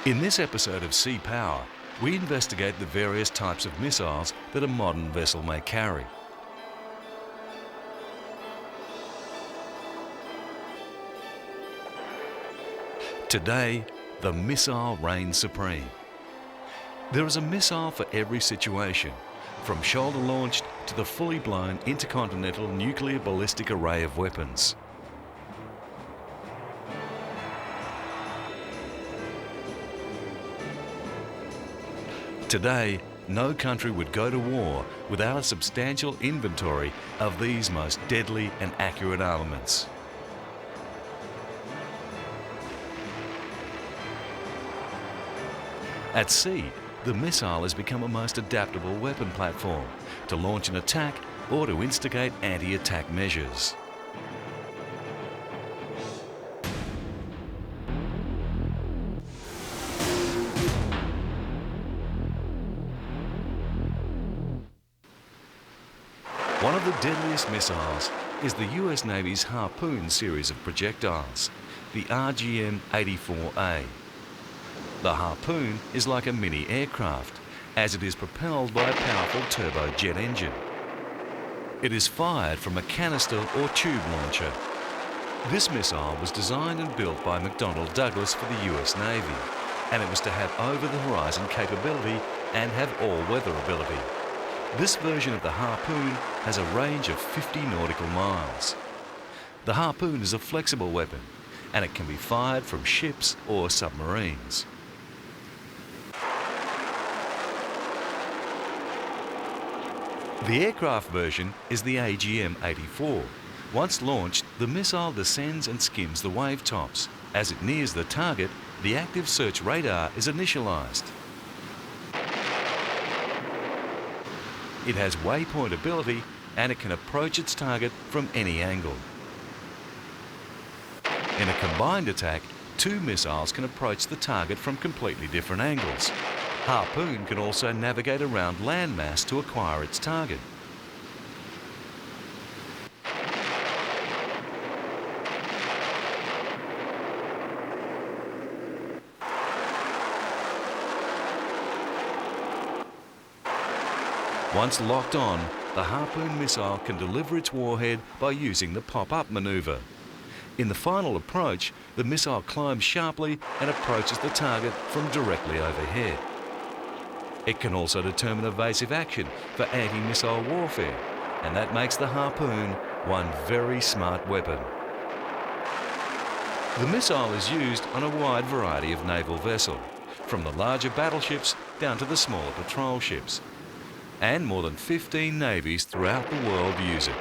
In this episode of Sea Power, we investigate the various types of missiles that a modern vessel may carry. Today, the missile reigns supreme. There is a missile for every situation, from shoulder-launched to the fully blown intercontinental nuclear ballistic array of weapons. Today, no country would go to war without a substantial inventory of these most deadly and accurate armaments. At sea, the missile has become a most adaptable weapon platform to launch an attack or to instigate anti-attack measures. One of the deadliest missiles is the US Navy's Harpoon series of projectiles, the RGM-84A. The Harpoon is like a mini aircraft, as it is propelled by a powerful turbojet engine. It is fired from a canister or tube launcher. This missile was designed and built by McDonnell Douglas for the US Navy, and it was to have over-the-horizon capability and have all-weather ability. This version of the Harpoon has a range of 50 nautical miles. The Harpoon is a flexible weapon, and it can be fired from ships or submarines. The aircraft version is the AGM-84. Once launched, the missile descends and skims the wave tops. As it nears the target, the active search radar is initialized. It has waypoint ability and it can approach its target from any angle. In a combined attack, two missiles can approach the target from completely different angles. Harpoon can also navigate around landmass to acquire its target. Once locked on, the Harpoon missile can deliver its warhead by using the pop-up maneuver. In the final approach, the missile climbs sharply and approaches the target from directly overhead. It can also determine evasive action for anti-missile warfare, and that makes the Harpoon one very smart weapon. The missile is used on a wide variety of naval vessels, from the larger battleships down to the smaller patrol ships. And more than 15 navies throughout the world use it.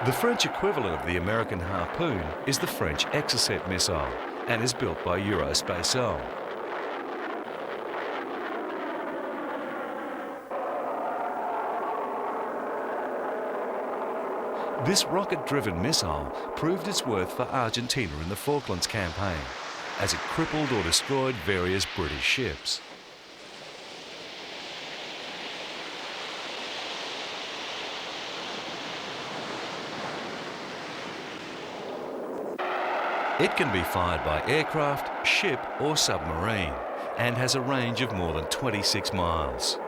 The French equivalent of the American Harpoon is the French Exocet missile and is built by Eurospatial. This rocket-driven missile proved its worth for Argentina in the Falklands campaign, as it crippled or destroyed various British ships. It can be fired by aircraft, ship or submarine, and has a range of more than 26 miles.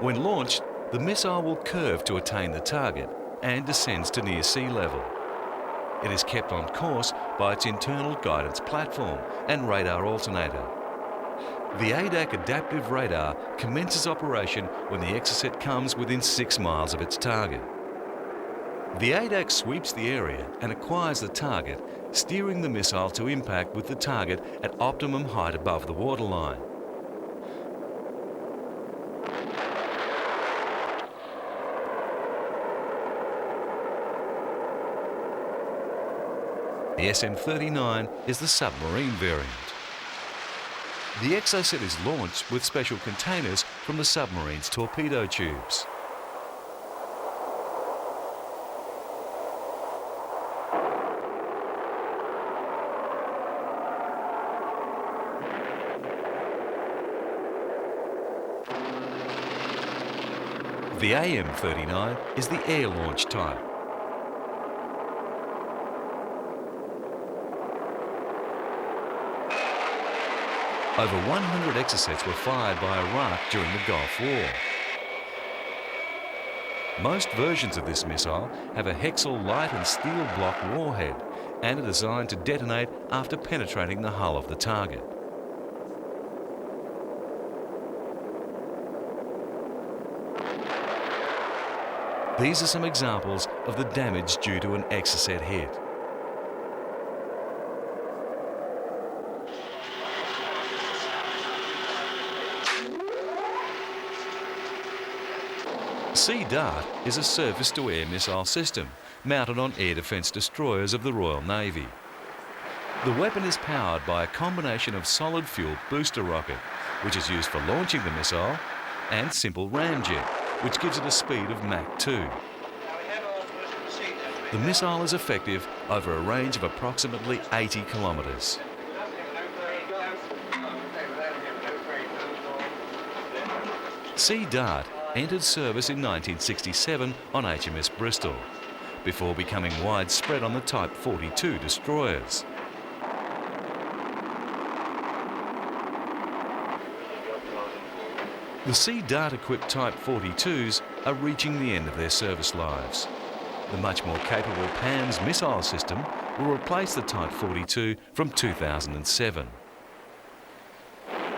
When launched, the missile will curve to attain the target and descends to near sea level. It is kept on course by its internal guidance platform and radar alternator. The ADAC adaptive radar commences operation when the Exocet comes within 6 miles of its target. The ADAC sweeps the area and acquires the target, steering the missile to impact with the target at optimum height above the waterline. The SM-39 is the submarine variant. The Exocet is launched with special containers from the submarine's torpedo tubes. The AM-39 is the air launch type. Over 100 Exocets were fired by Iraq during the Gulf War. Most versions of this missile have a Hexal light and steel block warhead and are designed to detonate after penetrating the hull of the target. These are some examples of the damage due to an Exocet hit. Sea Dart is a surface-to-air missile system mounted on air defence destroyers of the Royal Navy. The weapon is powered by a combination of solid-fuel booster rocket, which is used for launching the missile, and simple ramjet, which gives it a speed of Mach 2. The missile is effective over a range of approximately 80 kilometres. Sea Dart entered service in 1967 on HMS Bristol, before becoming widespread on the Type 42 destroyers. The Sea Dart-equipped Type 42s are reaching the end of their service lives. The much more capable PAMS missile system will replace the Type 42 from 2007.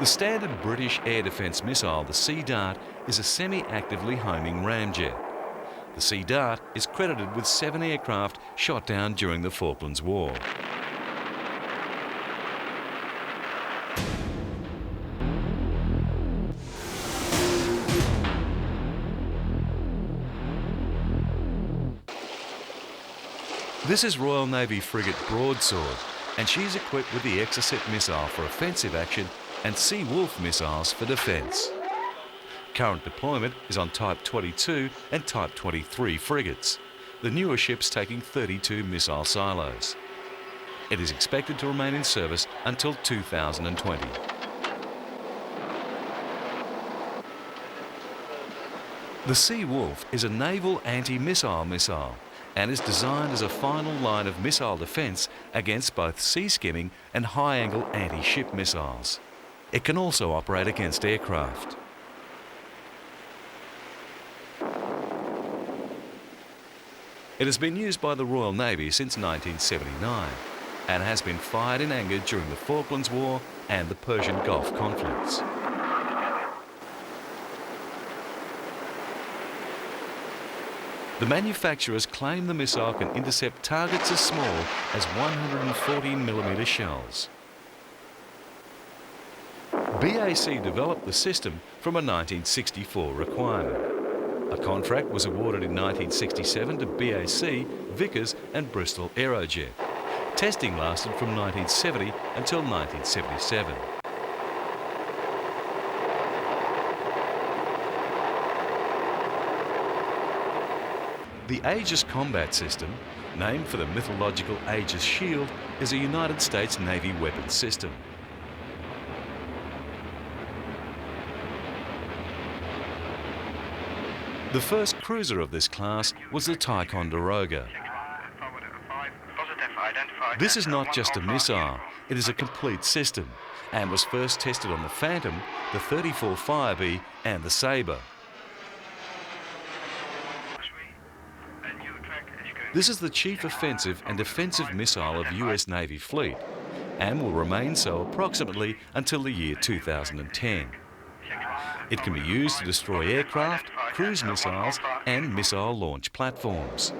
The standard British air defence missile, the Sea Dart, is a semi-actively homing ramjet. The Sea Dart is credited with 7 aircraft shot down during the Falklands War. This is Royal Navy frigate Broadsword, and she's equipped with the Exocet missile for offensive action and Sea Wolf missiles for defence. Current deployment is on Type 22 and Type 23 frigates, the newer ships taking 32 missile silos. It is expected to remain in service until 2020. The Sea Wolf is a naval anti-missile missile and is designed as a final line of missile defence against both sea skimming and high-angle anti-ship missiles. It can also operate against aircraft. It has been used by the Royal Navy since 1979 and has been fired in anger during the Falklands War and the Persian Gulf conflicts. The manufacturers claim the missile can intercept targets as small as 114mm shells. BAC developed the system from a 1964 requirement. A contract was awarded in 1967 to BAC, Vickers and Bristol Aerojet. Testing lasted from 1970 until 1977. The Aegis combat system, named for the mythological Aegis shield, is a United States Navy weapons system. The first cruiser of this class was the Ticonderoga. This is not just a missile, it is a complete system, and was first tested on the Phantom, the 34 Firebee and the Sabre. This is the chief offensive and defensive missile of US Navy fleet, and will remain so approximately until the year 2010. It can be used to destroy aircraft, cruise missiles and missile launch platforms.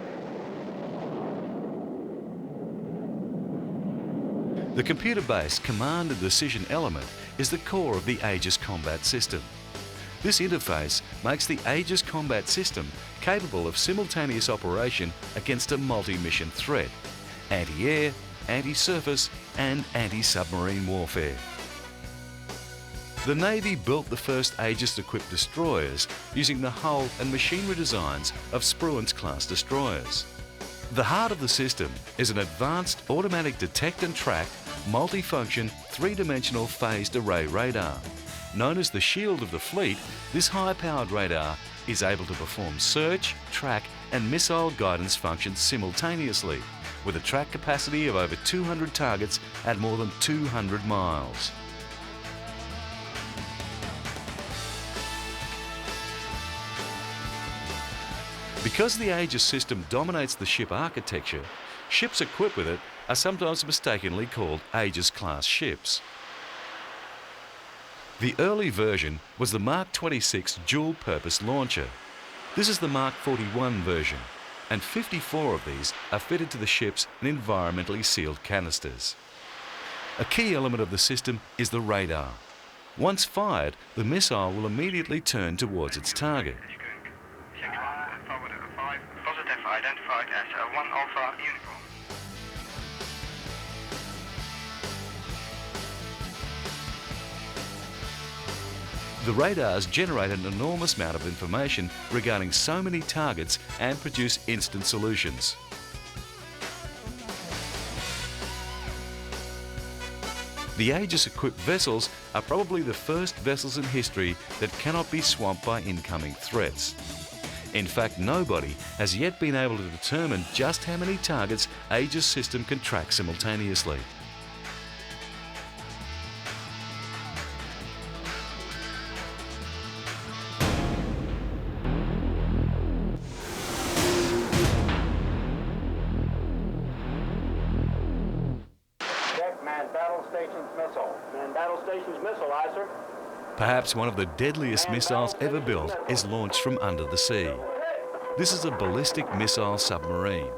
The computer-based command and decision element is the core of the Aegis combat system. This interface makes the Aegis combat system capable of simultaneous operation against a multi-mission threat: anti-air, anti-surface and anti-submarine warfare. The Navy built the first Aegis-equipped destroyers using the hull and machinery designs of Spruance-class destroyers. The heart of the system is an advanced automatic detect and track, multi-function, three-dimensional phased array radar. Known as the shield of the fleet, this high-powered radar is able to perform search, track and missile guidance functions simultaneously, with a track capacity of over 200 targets at more than 200 miles. Because the Aegis system dominates the ship architecture, ships equipped with it are sometimes mistakenly called Aegis-class ships. The early version was the Mark 26 dual-purpose launcher. This is the Mark 41 version, and 54 of these are fitted to the ships in environmentally sealed canisters. A key element of the system is the radar. Once fired, the missile will immediately turn towards its target. Positive identified as 1 Alpha Uniform. The radars generate an enormous amount of information regarding so many targets and produce instant solutions. The Aegis-equipped vessels are probably the first vessels in history that cannot be swamped by incoming threats. In fact, nobody has yet been able to determine just how many targets Aegis system can track simultaneously. Manned battle stations missile. Manned battle stations missile, aye, sir. Perhaps one of the deadliest missiles ever built is launched from under the sea. This is a ballistic missile submarine.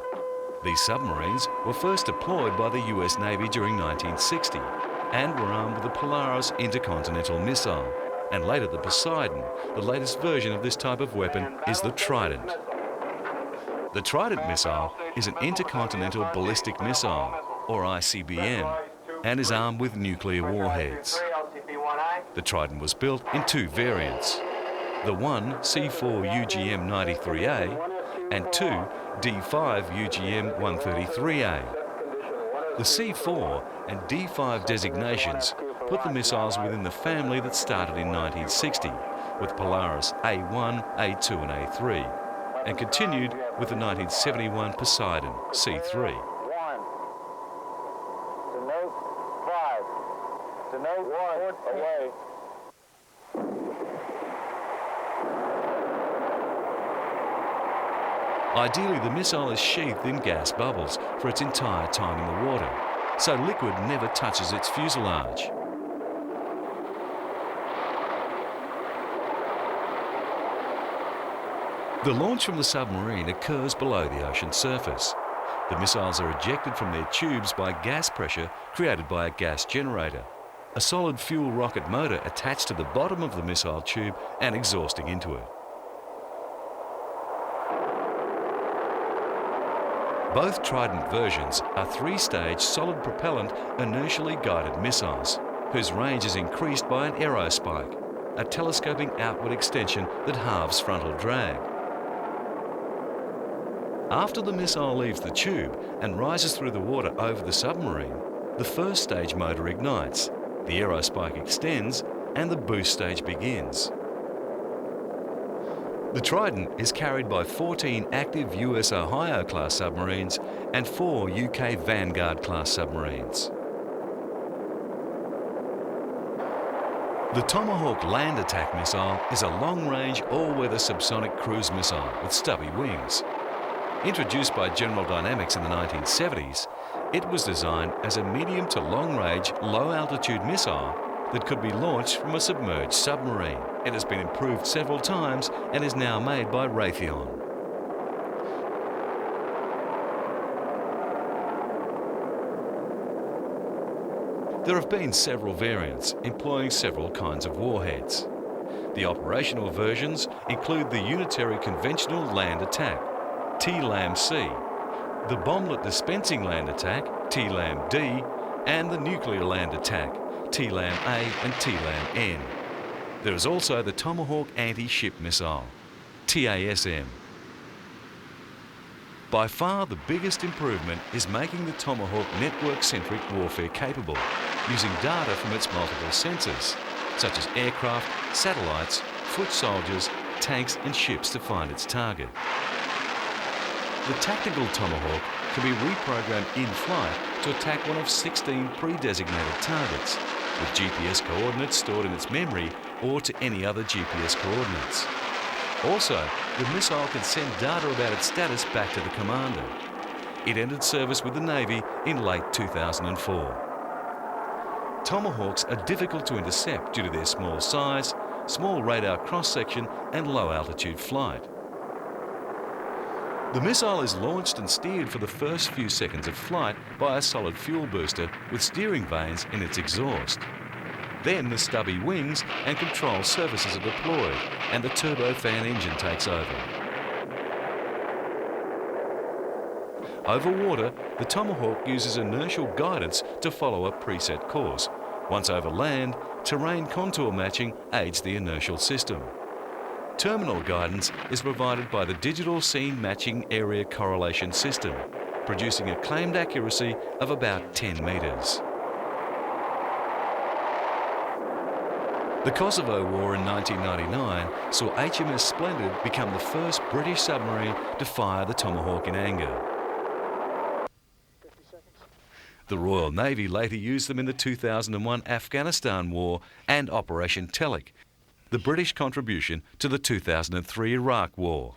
These submarines were first deployed by the US Navy during 1960 and were armed with the Polaris intercontinental missile, and later the Poseidon. The latest version of this type of weapon is the Trident. The Trident missile is an intercontinental ballistic missile, or ICBM, and is armed with nuclear warheads. The Trident was built in 2 variants. The one, C4 UGM-93A, and 2, D5 UGM-133A. The C4 and D5 designations put the missiles within the family that started in 1960, with Polaris A1, A2 and A3, and continued with the 1971 Poseidon C3. To note 1, away. Ideally, the missile is sheathed in gas bubbles for its entire time in the water, so liquid never touches its fuselage. The launch from the submarine occurs below the ocean surface. The missiles are ejected from their tubes by gas pressure created by a gas generator, a solid fuel rocket motor attached to the bottom of the missile tube and exhausting into it. Both Trident versions are 3-stage solid propellant inertially guided missiles, whose range is increased by an aerospike, a telescoping outward extension that halves frontal drag. After the missile leaves the tube and rises through the water over the submarine, the first stage motor ignites, the aerospike extends, and the boost stage begins. The Trident is carried by 14 active US Ohio-class submarines and 4 UK Vanguard-class submarines. The Tomahawk land attack missile is a long-range, all-weather subsonic cruise missile with stubby wings. Introduced by General Dynamics in the 1970s, it was designed as a medium to long-range, low-altitude missile that could be launched from a submerged submarine. It has been improved several times and is now made by Raytheon. There have been several variants employing several kinds of warheads. The operational versions include the unitary conventional land attack, TLAM-C, the bomblet dispensing land attack, TLAM-D, and the nuclear land attack, TLAM-A and TLAM-N. There is also the Tomahawk anti-ship missile, TASM. By far the biggest improvement is making the Tomahawk network-centric warfare capable, using data from its multiple sensors. such as aircraft, satellites, foot soldiers, tanks and ships to find its target. The tactical Tomahawk can be reprogrammed in flight to attack one of 16 pre-designated targets, with GPS coordinates stored in its memory or to any other GPS coordinates. Also, the missile can send data about its status back to the commander. It entered service with the Navy in late 2004. Tomahawks are difficult to intercept due to their small size, small radar cross-section and low-altitude flight. The missile is launched and steered for the first few seconds of flight by a solid fuel booster with steering vanes in its exhaust. Then the stubby wings and control surfaces are deployed and the turbofan engine takes over. Over water, the Tomahawk uses inertial guidance to follow a preset course. Once over land, terrain contour matching aids the inertial system. Terminal guidance is provided by the digital scene matching area correlation system, producing a claimed accuracy of about 10 metres. The Kosovo War in 1999 saw HMS Splendid become the first British submarine to fire the Tomahawk in anger. The Royal Navy later used them in the 2001 Afghanistan War and Operation Telic, the British contribution to the 2003 Iraq War.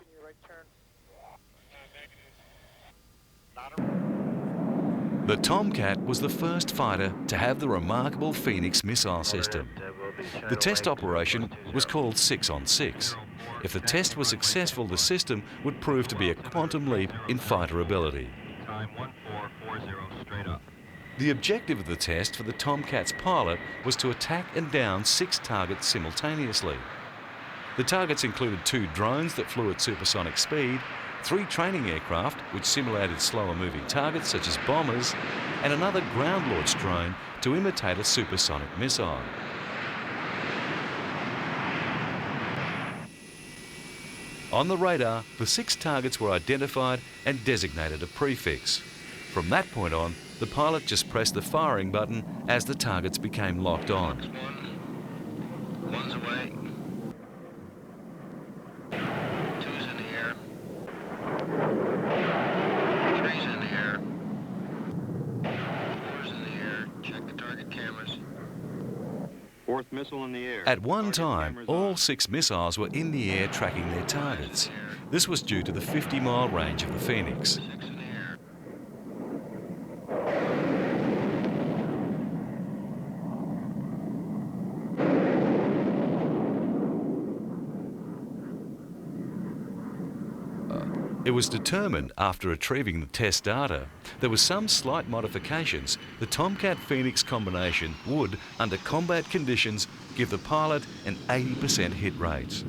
The Tomcat was the first fighter to have the remarkable Phoenix missile system. The test operation was called 6 on 6. If the test was successful, the system would prove to be a quantum leap in fighter ability. Time 1440 straight up. The objective of the test for the Tomcat's pilot was to attack and down 6 targets simultaneously. The targets included 2 drones that flew at supersonic speed, 3 training aircraft which simulated slower moving targets such as bombers, and another ground-launched drone to imitate a supersonic missile. On the radar, the 6 targets were identified and designated a prefix. From that point on, the pilot just pressed the firing button as the targets became locked on. One's away. 2's in the air. 3's in the air. 4's in the air. Check the target cameras. 4th missile in the air. At one time, all 6 missiles were in the air tracking their targets. This was due to the 50-mile range of the Phoenix. 6 in the air. It was determined after retrieving the test data there were some slight modifications. The Tomcat Phoenix combination would, under combat conditions, give the pilot an 80% hit rate.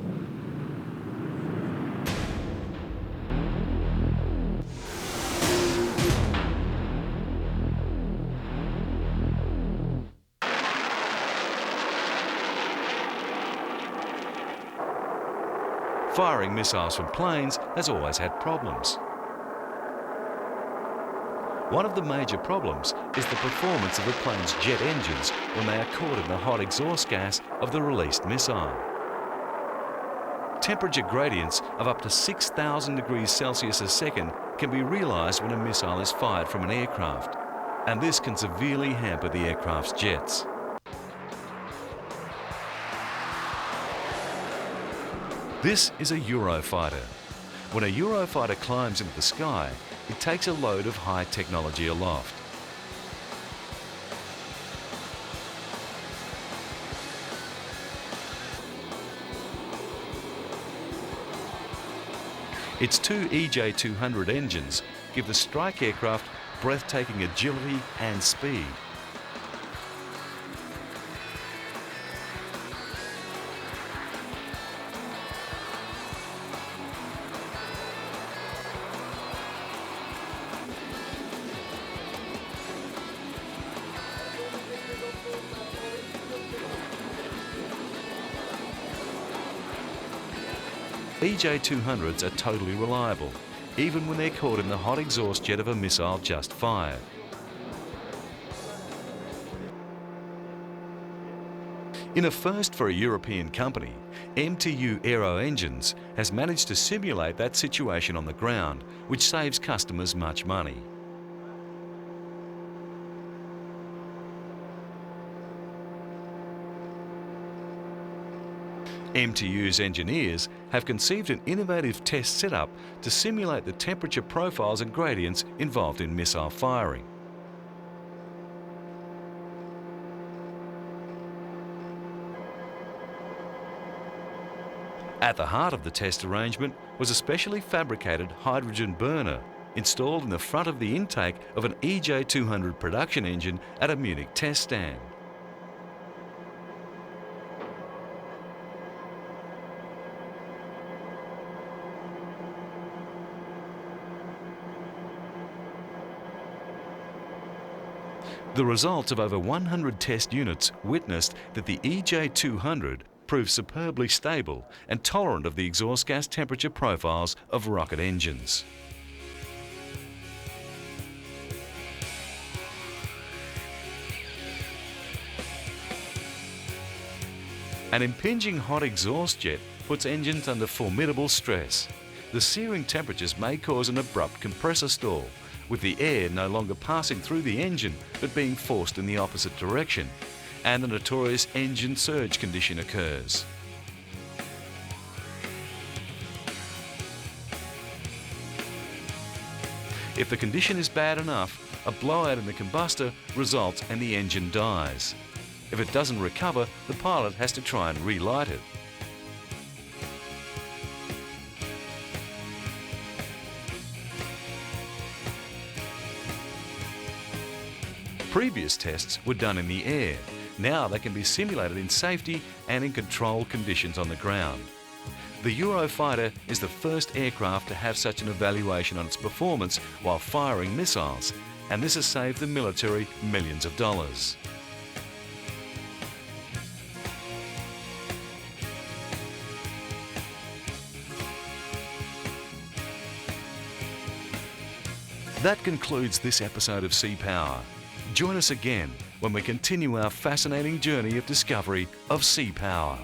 Firing missiles from planes has always had problems. One of the major problems is the performance of the plane's jet engines when they are caught in the hot exhaust gas of the released missile. Temperature gradients of up to 6,000 degrees Celsius a second can be realised when a missile is fired from an aircraft, and this can severely hamper the aircraft's jets. This is a Eurofighter. When a Eurofighter climbs into the sky, it takes a load of high technology aloft. Its 2 EJ200 engines give the strike aircraft breathtaking agility and speed. EJ200s are totally reliable, even when they're caught in the hot exhaust jet of a missile just fired. In a first for a European company, MTU Aero Engines has managed to simulate that situation on the ground, which saves customers much money. MTU's engineers have conceived an innovative test setup to simulate the temperature profiles and gradients involved in missile firing. At the heart of the test arrangement was a specially fabricated hydrogen burner installed in the front of the intake of an EJ200 production engine at a Munich test stand. The results of over 100 test units witnessed that the EJ200 proved superbly stable and tolerant of the exhaust gas temperature profiles of rocket engines. An impinging hot exhaust jet puts engines under formidable stress. The searing temperatures may cause an abrupt compressor stall, with the air no longer passing through the engine but being forced in the opposite direction, and the notorious engine surge condition occurs. If the condition is bad enough, a blowout in the combustor results and the engine dies. If it doesn't recover, the pilot has to try and relight it. Previous tests were done in the air. Now they can be simulated in safety and in controlled conditions on the ground. The Eurofighter is the first aircraft to have such an evaluation on its performance while firing missiles, and this has saved the military millions of dollars. That concludes this episode of Sea Power. Join us again when we continue our fascinating journey of discovery of sea power.